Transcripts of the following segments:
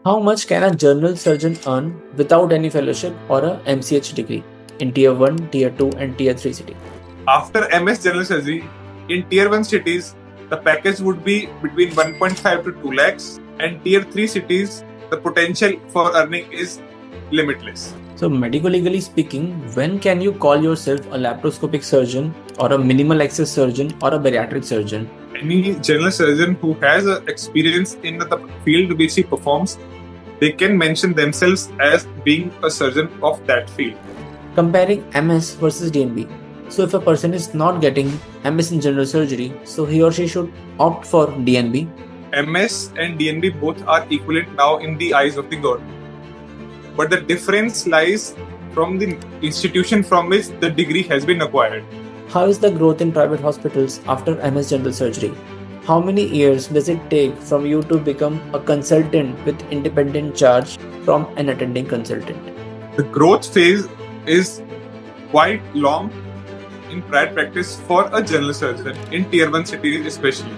How much can a general surgeon earn without any fellowship or a MCH degree in Tier 1, Tier 2 and Tier 3 city? After MS General Surgery, in Tier 1 cities, the package would be between 1.5 to 2 lakhs, and Tier 3 cities, the potential for earning is limitless. So, medico-legally speaking, when can you call yourself a laparoscopic surgeon or a minimal access surgeon or a bariatric surgeon? Any general surgeon who has experience in the field which he performs, they can mention themselves as being a surgeon of that field. Comparing MS versus DNB. So if a person is not getting MS in general surgery, so he or she should opt for DNB. MS and DNB both are equivalent now in the eyes of the government. But the difference lies from the institution from which the degree has been acquired. How is the growth in private hospitals after MS general surgery? How many years does it take from you to become a consultant with independent charge from an attending consultant? The growth phase is quite long in private practice for a general surgeon in Tier 1 cities especially.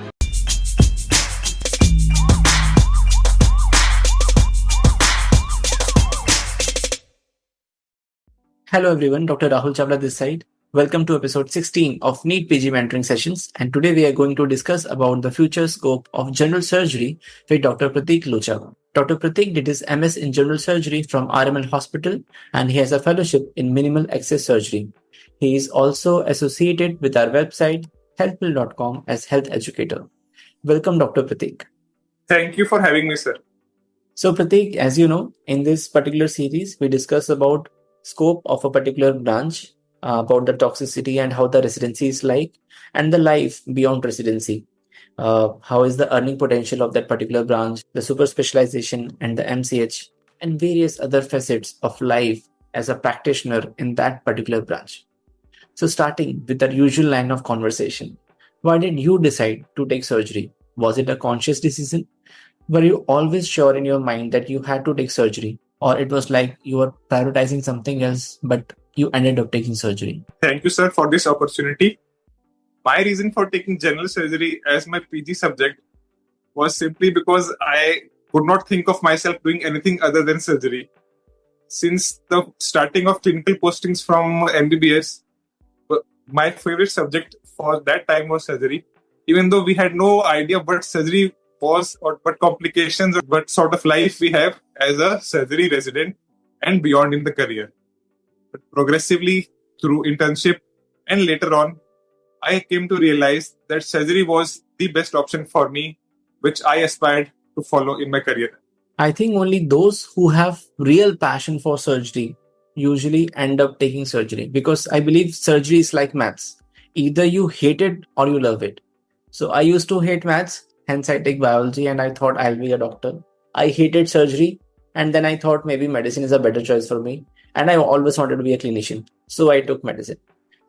Hello everyone, Dr. Rahul Chawla this side. Welcome to episode 16 of NEET PG Mentoring Sessions, and today we are going to discuss about the future scope of general surgery with Dr. Prateek Lohchab. Dr. Prateek did his MS in general surgery from RML Hospital and he has a fellowship in minimal access surgery. He is also associated with our website healthpil.com as health educator. Welcome Dr. Prateek. Thank you for having me, sir. So Prateek, as you know, in this particular series, we discuss about scope of a particular branch, about the toxicity and how the residency is like, and the life beyond residency. How is the earning potential of that particular branch, the super specialization and the MCH, and various other facets of life as a practitioner in that particular branch. So starting with the usual line of conversation, why did you decide to take surgery? Was it a conscious decision? Were you always sure in your mind that you had to take surgery? Or it was like you were prioritizing something else, but you ended up taking surgery? Thank you, sir, for this opportunity. My reason for taking general surgery as my PG subject was simply because I could not think of myself doing anything other than surgery. Since the starting of clinical postings from MBBS, my favorite subject for that time was surgery. Even though we had no idea what surgery was or what complications or what sort of life we have as a surgery resident and beyond in the career. But progressively through internship and later on, I came to realize that surgery was the best option for me, which I aspired to follow in my career. I think only those who have real passion for surgery usually end up taking surgery, because I believe surgery is like maths. Either you hate it or you love it. So I used to hate maths, hence I take biology and I thought I'll be a doctor. I hated surgery and then I thought maybe medicine is a better choice for me. And I always wanted to be a clinician. So I took medicine.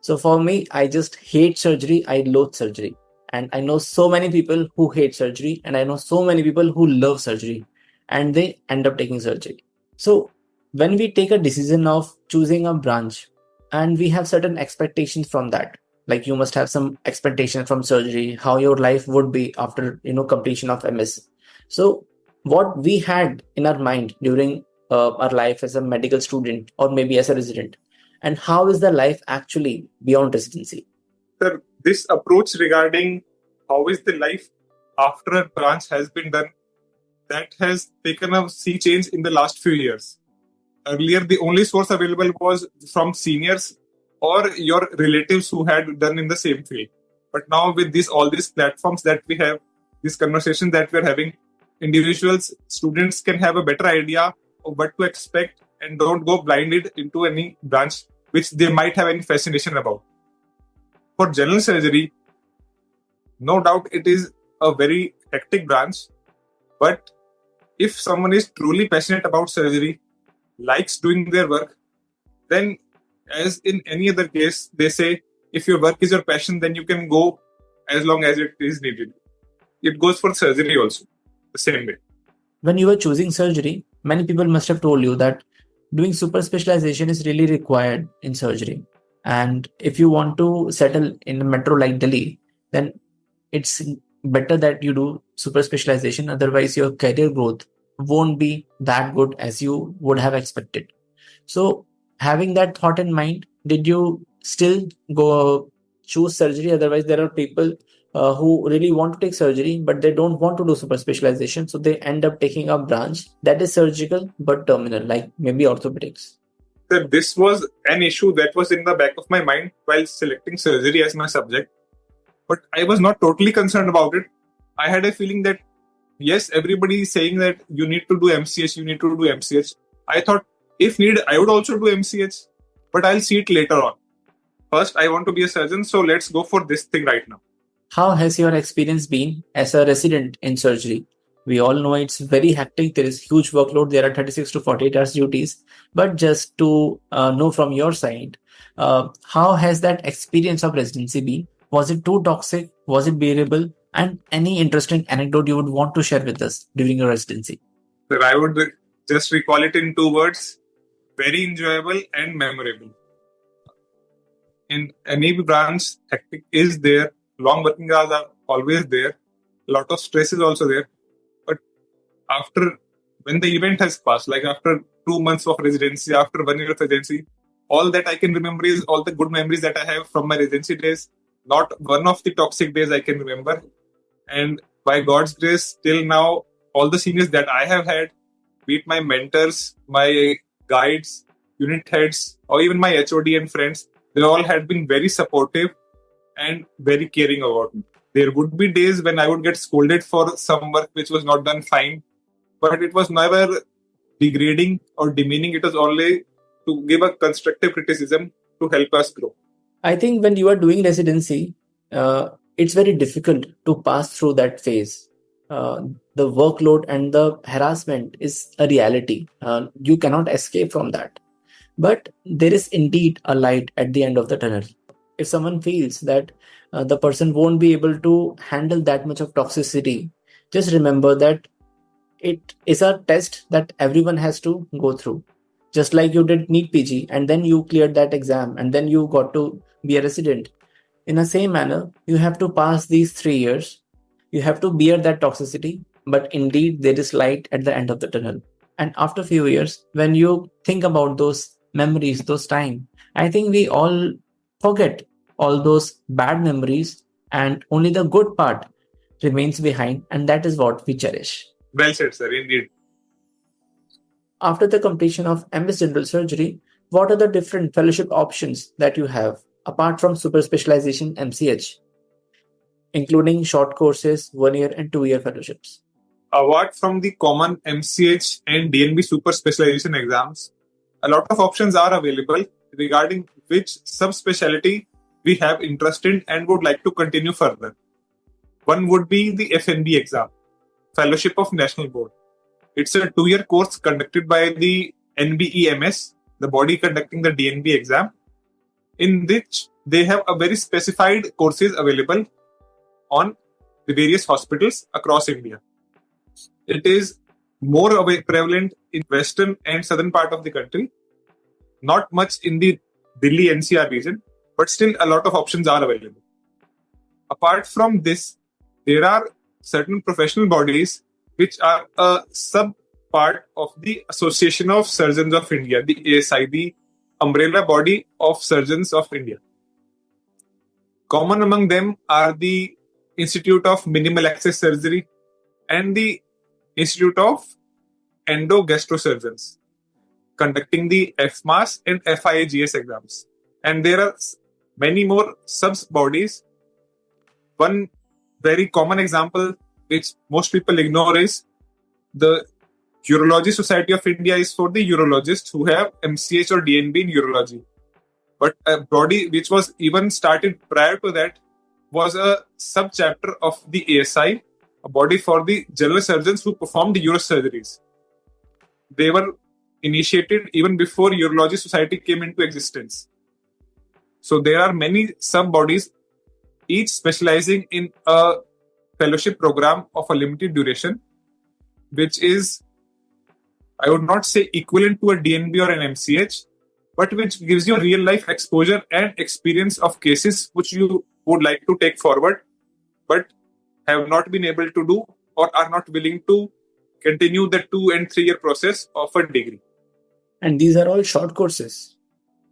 So for me, I just hate surgery. I loathe surgery. And I know so many people who hate surgery and I know so many people who love surgery and they end up taking surgery. So when we take a decision of choosing a branch and we have certain expectations from that, like you must have some expectation from surgery, how your life would be after, completion of MS. So what we had in our mind during our life as a medical student or maybe as a resident, and how is the life actually beyond residency? Sir, this approach regarding how is the life after a branch has been done, that has taken a sea change in the last few years. Earlier, the only source available was from seniors or your relatives who had done in the same field. But now with all these platforms that we have, this conversation that we're having, individuals, students can have a better idea of what to expect and don't go blinded into any branch which they might have any fascination about. For general surgery, no doubt it is a very hectic branch, but if someone is truly passionate about surgery, likes doing their work, then as in any other case, they say, if your work is your passion, then you can go as long as it is needed. It goes for surgery also, the same way. When you were choosing surgery, many people must have told you that doing super specialization is really required in surgery. And if you want to settle in a metro like Delhi, then it's better that you do super specialization. Otherwise, your career growth won't be that good as you would have expected. So having that thought in mind, did you still go choose surgery? Otherwise, there are people who really want to take surgery, but they don't want to do super specialization. So they end up taking a branch that is surgical but terminal, like maybe orthopedics. That this was an issue that was in the back of my mind while selecting surgery as my subject. But I was not totally concerned about it. I had a feeling that, yes, everybody is saying that you need to do MCH, you need to do MCH. I thought, if needed, I would also do MCH, but I'll see it later on. First, I want to be a surgeon, so let's go for this thing right now. How has your experience been as a resident in surgery? We all know it's very hectic. There is huge workload. There are 36 to 48 hours duties. But just to know from your side, how has that experience of residency been? Was it too toxic? Was it bearable? And any interesting anecdote you would want to share with us during your residency? So I would just recall it in 2 words: very enjoyable and memorable. In any branch, hectic is there. Long working hours are always there. A lot of stress is also there. But when the event has passed, like after 2 months of residency, after 1 year of residency, all that I can remember is all the good memories that I have from my residency days. Not one of the toxic days I can remember. And by God's grace, till now, all the seniors that I have had, be it my mentors, my guides, unit heads, or even my HOD and friends, they all had been very supportive and very caring about me. There would be days when I would get scolded for some work which was not done fine, but it was never degrading or demeaning. It was only to give a constructive criticism to help us grow. I think when you are doing residency, it's very difficult to pass through that phase. The workload and the harassment is a reality. You cannot escape from that. But there is indeed a light at the end of the tunnel. If someone feels that the person won't be able to handle that much of toxicity, just remember that it is a test that everyone has to go through. Just like you did NEET PG and then you cleared that exam and then you got to be a resident. In the same manner, you have to pass these 3 years. You have to bear that toxicity, but indeed there is light at the end of the tunnel. And after a few years, when you think about those memories, those time, I think we all forget all those bad memories and only the good part remains behind, and that is what we cherish. Well said, sir, indeed. After the completion of MS General Surgery, what are the different fellowship options that you have apart from super specialization MCH, including short courses, 1 year and 2 year fellowships? Apart from the common MCH and DNB super specialization exams, a lot of options are available regarding which subspecialty we have interest in and would like to continue further. One would be the FNB exam, Fellowship of National Board. It's a 2-year course conducted by the NBEMS, the body conducting the DNB exam, in which they have a very specified courses available on the various hospitals across India. It is more prevalent in western and southern part of the country, not much in the Delhi NCR region, but still a lot of options are available. Apart from this, there are certain professional bodies which are a sub part of the Association of Surgeons of India, the ASI, the umbrella body of Surgeons of India. Common among them are the Institute of Minimal Access Surgery and the Institute of Endo-Gastrosurgeons, conducting the FMAS and FIAGS exams. And there are many more sub-bodies. One very common example which most people ignore is the Urology Society of India is for the urologists who have MCH or DNB in urology. But a body which was even started prior to that was a sub-chapter of the ASI, a body for the general surgeons who performed neurosurgeries. They were initiated even before Urology Society came into existence. So there are many sub-bodies, each specializing in a fellowship program of a limited duration, which is, I would not say equivalent to a DNB or an MCH, but which gives you real life exposure and experience of cases which you would like to take forward, but have not been able to do or are not willing to continue the 2 and 3 year process of a degree. And these are all short courses.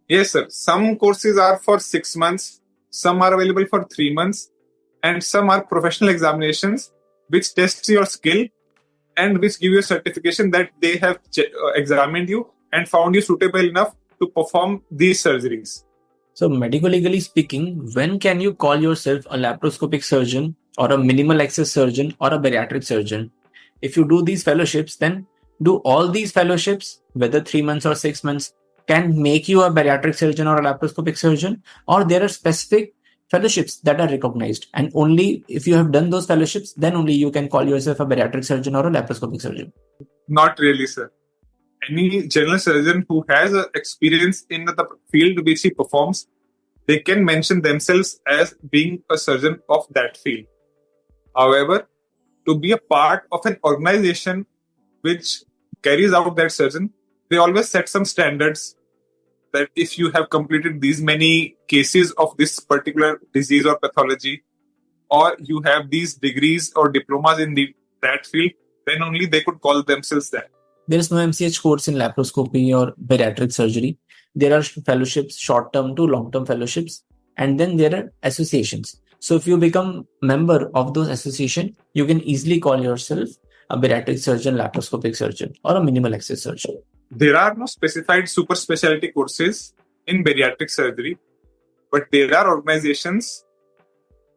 Yes, sir. Some courses are for 6 months, some are available for 3 months, and some are professional examinations which test your skill and which give you a certification that they have examined you and found you suitable enough to perform these surgeries. So medico-legally speaking, when can you call yourself a laparoscopic surgeon or a minimal access surgeon or a bariatric surgeon? If you do these fellowships, then do all these fellowships, whether 3 months or 6 months, can make you a bariatric surgeon or a laparoscopic surgeon, or there are specific fellowships that are recognized, and only if you have done those fellowships, then only you can call yourself a bariatric surgeon or a laparoscopic surgeon? Not really, sir. Any general surgeon who has experience in the field which he performs, they can mention themselves as being a surgeon of that field. However, to be a part of an organization which carries out that surgeon, they always set some standards that if you have completed these many cases of this particular disease or pathology, or you have these degrees or diplomas in that field, then only they could call themselves that. There is no MCH course in laparoscopy or bariatric surgery. There are fellowships, short-term to long-term fellowships, and then there are associations. So if you become member of those associations, you can easily call yourself a bariatric surgeon, laparoscopic surgeon, or a minimal access surgeon. There are no specified super specialty courses in bariatric surgery, but there are organizations.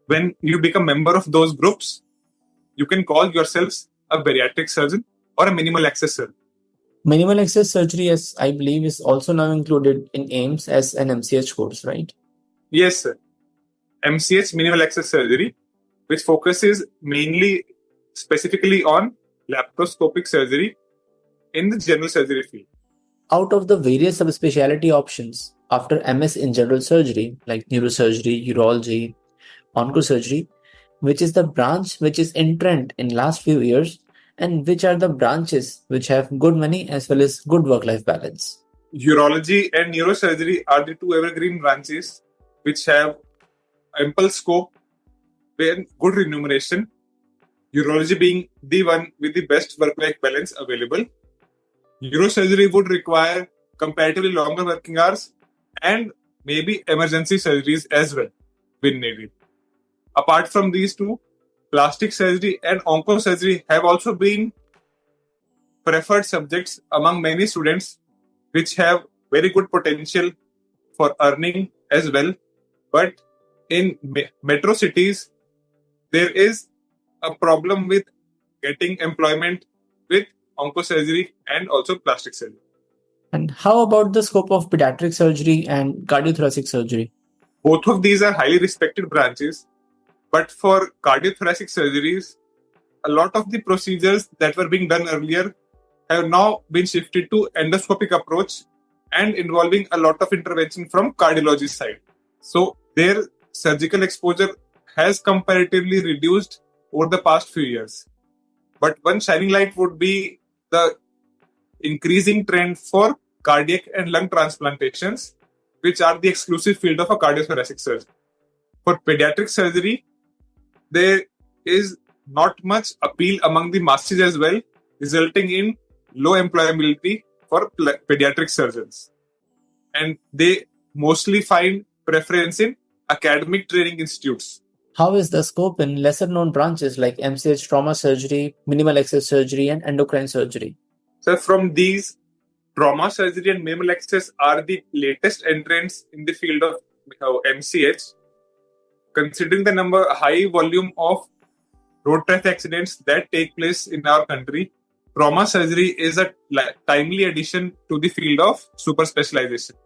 When you become a member of those groups, you can call yourselves a bariatric surgeon or a minimal access surgeon. Minimal access surgery, as I believe, is also now included in AIMS as an MCH course, right? Yes, sir. MCH minimal access surgery, which focuses mainly specifically on laparoscopic surgery in the general surgery field. Out of the various subspecialty options after MS in general surgery, like neurosurgery, urology, oncosurgery, which is the branch which is in trend in last few years, and which are the branches which have good money as well as good work-life balance? Urology and neurosurgery are the two evergreen branches which have ample scope and good remuneration. Urology being the one with the best work-life balance available. Neurosurgery would require comparatively longer working hours and maybe emergency surgeries as well when needed. Apart from these two, plastic surgery and oncosurgery have also been preferred subjects among many students, which have very good potential for earning as well. But in metro cities, there is a problem with getting employment with oncosurgery and also plastic surgery. And how about the scope of pediatric surgery and cardiothoracic surgery? Both of these are highly respected branches, but for cardiothoracic surgeries, a lot of the procedures that were being done earlier have now been shifted to endoscopic approach and involving a lot of intervention from cardiology side. So their surgical exposure has comparatively reduced over the past few years. But one shining light would be the increasing trend for cardiac and lung transplantations, which are the exclusive field of a cardiothoracic surgeon. For pediatric surgery, there is not much appeal among the masses as well, resulting in low employability for pediatric surgeons. And they mostly find preference in academic training institutes. How is the scope in lesser known branches like MCH trauma surgery, minimal access surgery, and endocrine surgery? So from these, trauma surgery and minimal access are the latest entrants in the field of MCH. Considering the high volume of road traffic accidents that take place in our country, trauma surgery is a timely addition to the field of super specialization.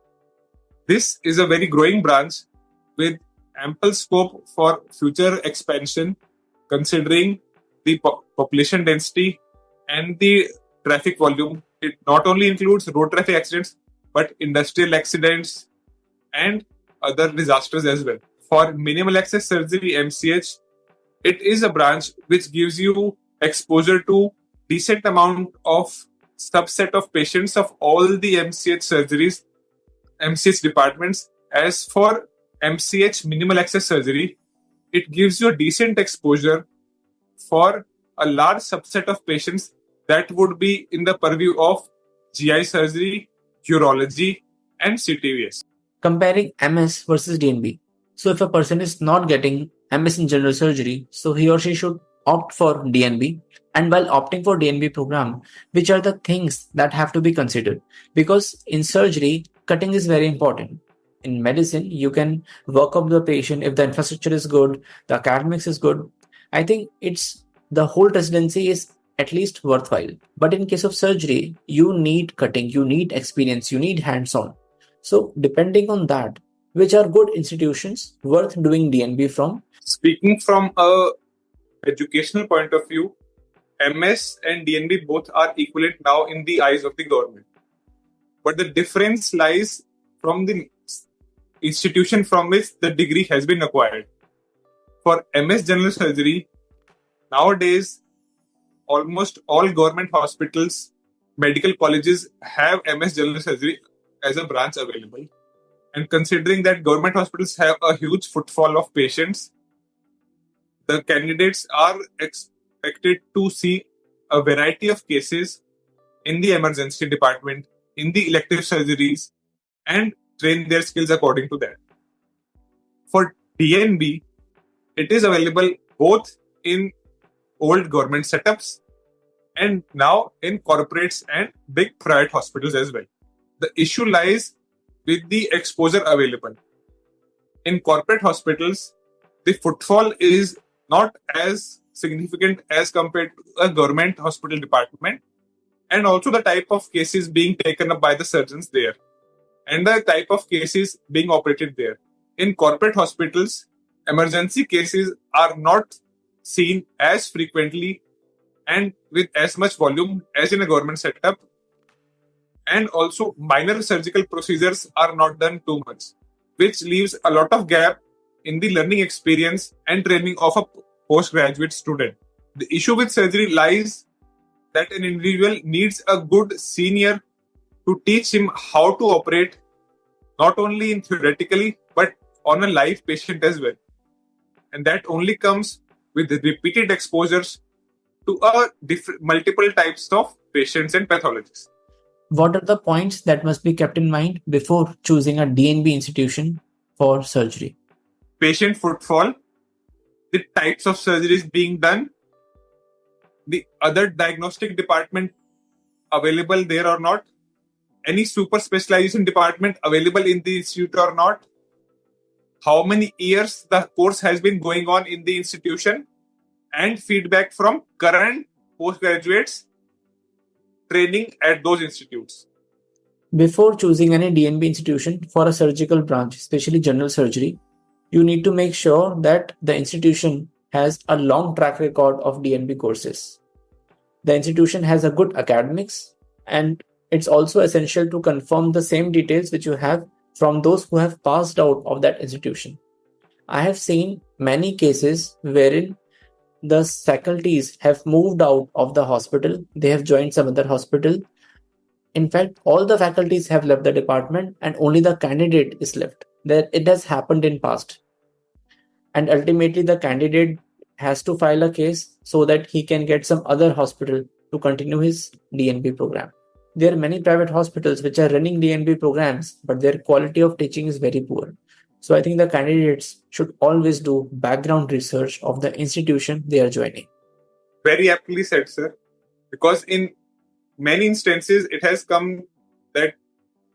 This is a very growing branch with ample scope for future expansion, considering the population density and the traffic volume. It not only includes road traffic accidents, but industrial accidents and other disasters as well. For minimal access surgery, MCH, it is a branch which gives you exposure to decent amount of subset of patients of all the MCH surgeries, MCH departments. As for MCH minimal access surgery, it gives you a decent exposure for a large subset of patients that would be in the purview of GI surgery, urology, and CTVS. Comparing MS versus DNB. So if a person is not getting MS in general surgery, so he or she should opt for DNB. And while opting for DNB program, which are the things that have to be considered? Because in surgery, cutting is very important. In medicine, you can work up the patient if the infrastructure is good, the academics is good. I think it's the whole residency is at least worthwhile. But in case of surgery, you need cutting, you need experience, you need hands-on. So depending on that, which are good institutions worth doing DNB from? Speaking from a educational point of view, MS and DNB both are equivalent now in the eyes of the government. But the difference lies from the institution from which the degree has been acquired. For MS General Surgery, nowadays, almost all government hospitals, medical colleges have MS General Surgery as a branch available. And considering that government hospitals have a huge footfall of patients, the candidates are expected to see a variety of cases in the emergency department, in the elective surgeries, and train their skills according to that. For DNB, it is available both in old government setups and now in corporates and big private hospitals as well. The issue lies with the exposure available. In corporate hospitals, the footfall is not as significant as compared to a government hospital department, and also the type of cases being taken up by the surgeons there and the type of cases being operated there. In corporate hospitals, emergency cases are not seen as frequently and with as much volume as in a government setup. And also minor surgical procedures are not done too much, which leaves a lot of gap in the learning experience and training of a postgraduate student. The issue with surgery lies that an individual needs a good senior to teach him how to operate, not only in theoretically, but on a live patient as well. And that only comes with repeated exposures to multiple types of patients and pathologies. What are the points that must be kept in mind before choosing a DNB institution for surgery? Patient footfall, the types of surgeries being done, the other diagnostic department available there or not, any super specialization department available in the institute or not, how many years the course has been going on in the institution, and feedback from current postgraduates training at those institutes. Before choosing any DNB institution for a surgical branch, especially general surgery, you need to make sure that the institution has a long track record of DNB courses. The institution has a good academics, and it's also essential to confirm the same details which you have from those who have passed out of that institution. I have seen many cases wherein the faculties have moved out of the hospital, they have joined some other hospital. In fact, all the faculties have left the department and only the candidate is left. That it has happened in past. And ultimately the candidate has to file a case so that he can get some other hospital to continue his DNB program. There are many private hospitals which are running DNB programs, but their quality of teaching is very poor. So I think the candidates should always do background research of the institution they are joining. Very aptly said, sir. Because in many instances, it has come that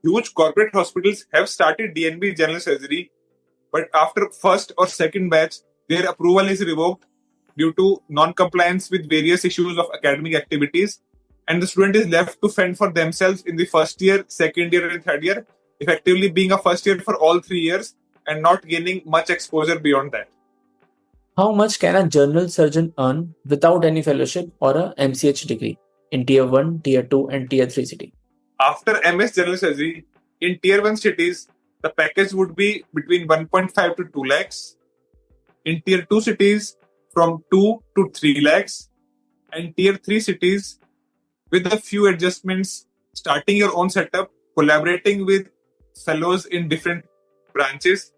huge corporate hospitals have started DNB general surgery, but after first or second batch, their approval is revoked due to non-compliance with various issues of academic activities, and the student is left to fend for themselves in the first year, second year, and third year, effectively being a first year for all 3 years and not gaining much exposure beyond that. How much can a general surgeon earn without any fellowship or a MCH degree in Tier 1, Tier 2, and Tier 3 city? After MS General Surgery, in Tier 1 cities, the package would be between 1.5 to 2 lakhs. In Tier 2 cities, from 2 to 3 lakhs. And Tier 3 cities, with a few adjustments, starting your own setup, collaborating with fellows in different branches,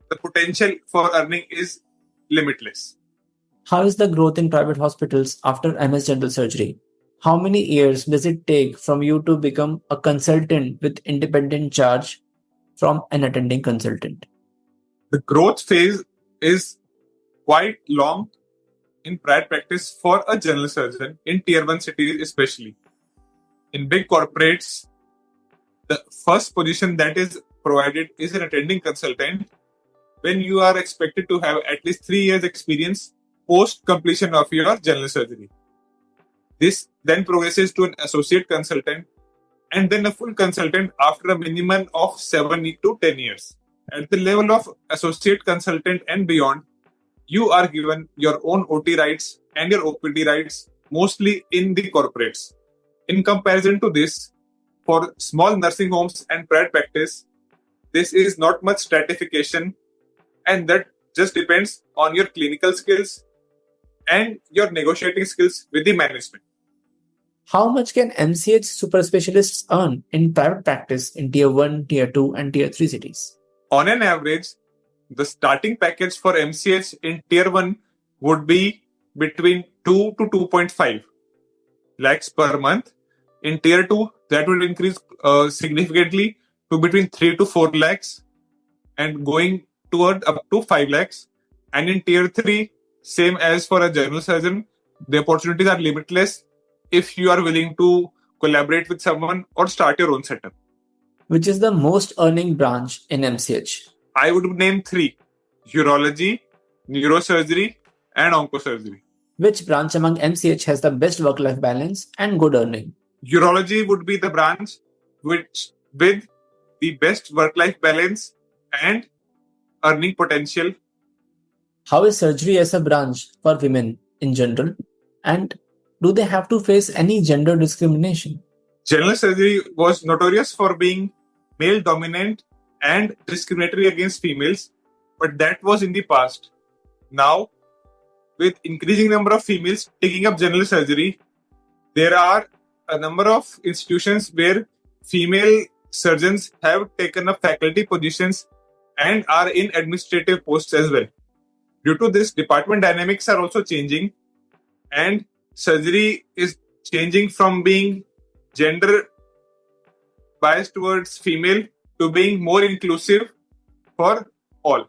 the potential for earning is limitless. How is the growth in private hospitals after MS General Surgery? How many years does it take from you to become a consultant with independent charge from an attending consultant? The growth phase is quite long in private practice for a general surgeon in tier 1 cities, especially. In big corporates, the first position that is provided is an attending consultant when you are expected to have at least 3 years experience post completion of your general surgery. This then progresses to an associate consultant and then a full consultant after a minimum of 7 to 10 years. At the level of associate consultant and beyond, you are given your own OT rights and your OPD rights, mostly in the corporates. In comparison to this, for small nursing homes and private practice, this is not much stratification, and that just depends on your clinical skills and your negotiating skills with the management. How much can MCH super specialists earn in private practice in tier 1, tier 2, and tier 3 cities? On an average, the starting package for MCH in tier 1 would be between 2 to 2.5 lakhs per month. In tier 2, that would increase significantly to between 3 to 4 lakhs and going toward up to 5 lakhs. And in tier 3, same as for a general surgeon, the opportunities are limitless if you are willing to collaborate with someone or start your own setup. Which is the most earning branch in MCH? I would name 3: urology, neurosurgery, and oncosurgery. Which branch among MCH has the best work-life balance and good earning? Urology would be the branch with the best work-life balance and earning potential. How is surgery as a branch for women in general? And do they have to face any gender discrimination? General surgery was notorious for being male-dominant and discriminatory against females, but that was in the past. Now, with increasing number of females taking up general surgery, there are a number of institutions where female surgeons have taken up faculty positions and are in administrative posts as well. Due to this, department dynamics are also changing, and surgery is changing from being gender biased towards female to being more inclusive for all.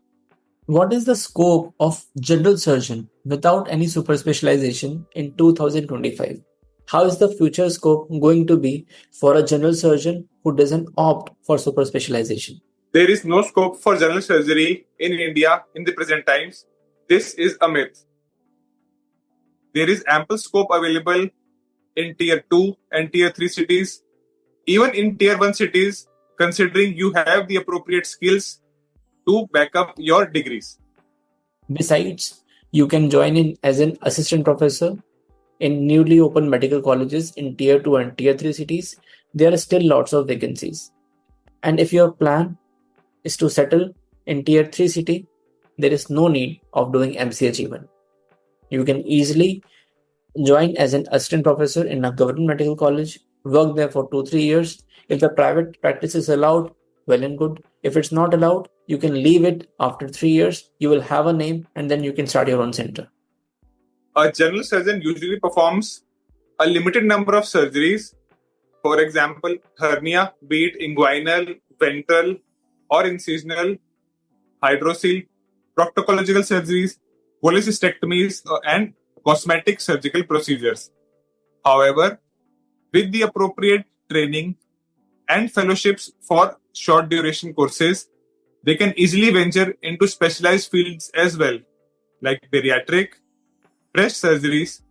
What is the scope of general surgeon without any super specialization in 2025? How is the future scope going to be for a general surgeon who doesn't opt for super specialization? There is no scope for general surgery in India in the present times. This is a myth. There is ample scope available in tier 2 and tier 3 cities, even in tier 1 cities, considering you have the appropriate skills to back up your degrees. Besides, you can join in as an assistant professor in newly opened medical colleges in tier 2 and tier 3 cities. There are still lots of vacancies. And if your plan is to settle in tier 3 city, there is no need of doing MCH even. You can easily join as an assistant professor in a government medical college, work there for 2-3 years. If the private practice is allowed, well and good. If it's not allowed, you can leave it after 3 years. You will have a name and then you can start your own center. A general surgeon usually performs a limited number of surgeries. For example, hernia, be it inguinal, ventral, or incisional, hydrocele, proctological surgeries, cholecystectomies, and cosmetic surgical procedures. However, with the appropriate training and fellowships for short duration courses, they can easily venture into specialized fields as well, like bariatric, breast surgeries,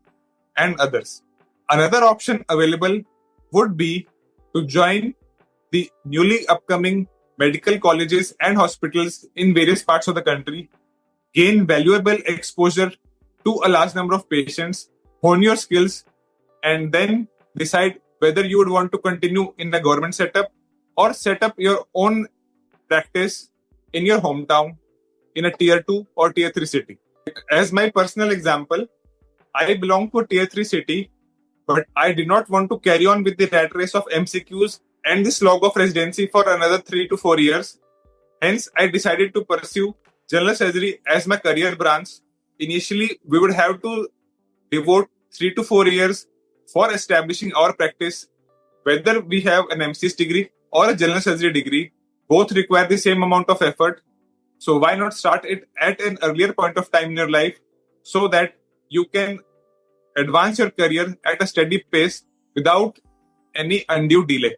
and others. Another option available would be to join the newly upcoming medical colleges and hospitals in various parts of the country, gain valuable exposure to a large number of patients, hone your skills, and then decide whether you would want to continue in the government setup or set up your own practice in your hometown in a tier 2 or tier 3 city. As my personal example, I belong to a tier 3 city, but I did not want to carry on with the rat race of MCQs and the slog of residency for another 3 to 4 years. Hence, I decided to pursue general surgery as my career branch. Initially, we would have to devote 3 to 4 years for establishing our practice, whether we have an MCS degree or a general surgery degree, both require the same amount of effort. So why not start it at an earlier point of time in your life so that you can advance your career at a steady pace without any undue delay?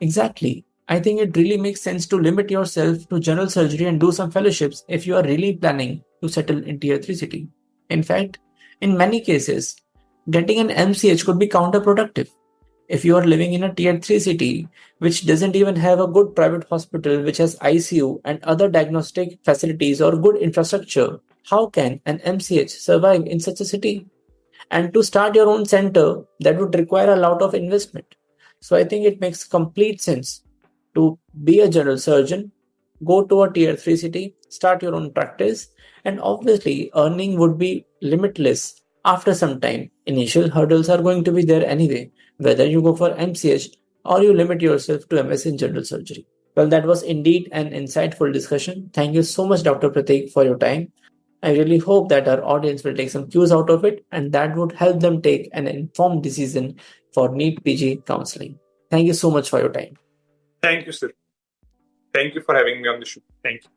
Exactly. I think it really makes sense to limit yourself to general surgery and do some fellowships if you are really planning to settle in tier 3 city. In fact, in many cases, getting an MCH could be counterproductive. If you are living in a tier 3 city which doesn't even have a good private hospital which has ICU and other diagnostic facilities or good infrastructure, how can an MCH survive in such a city? And to start your own center, that would require a lot of investment. So I think it makes complete sense to be a general surgeon, go to a tier 3 city, start your own practice, and obviously earning would be limitless after some time. Initial hurdles are going to be there anyway, whether you go for MCH or you limit yourself to MS in general surgery. Well, that was indeed an insightful discussion. Thank you so much, Dr. Prateek, for your time. I really hope that our audience will take some cues out of it and that would help them take an informed decision for NEET PG counseling. Thank you so much for your time. Thank you, sir. Thank you for having me on the show. Thank you.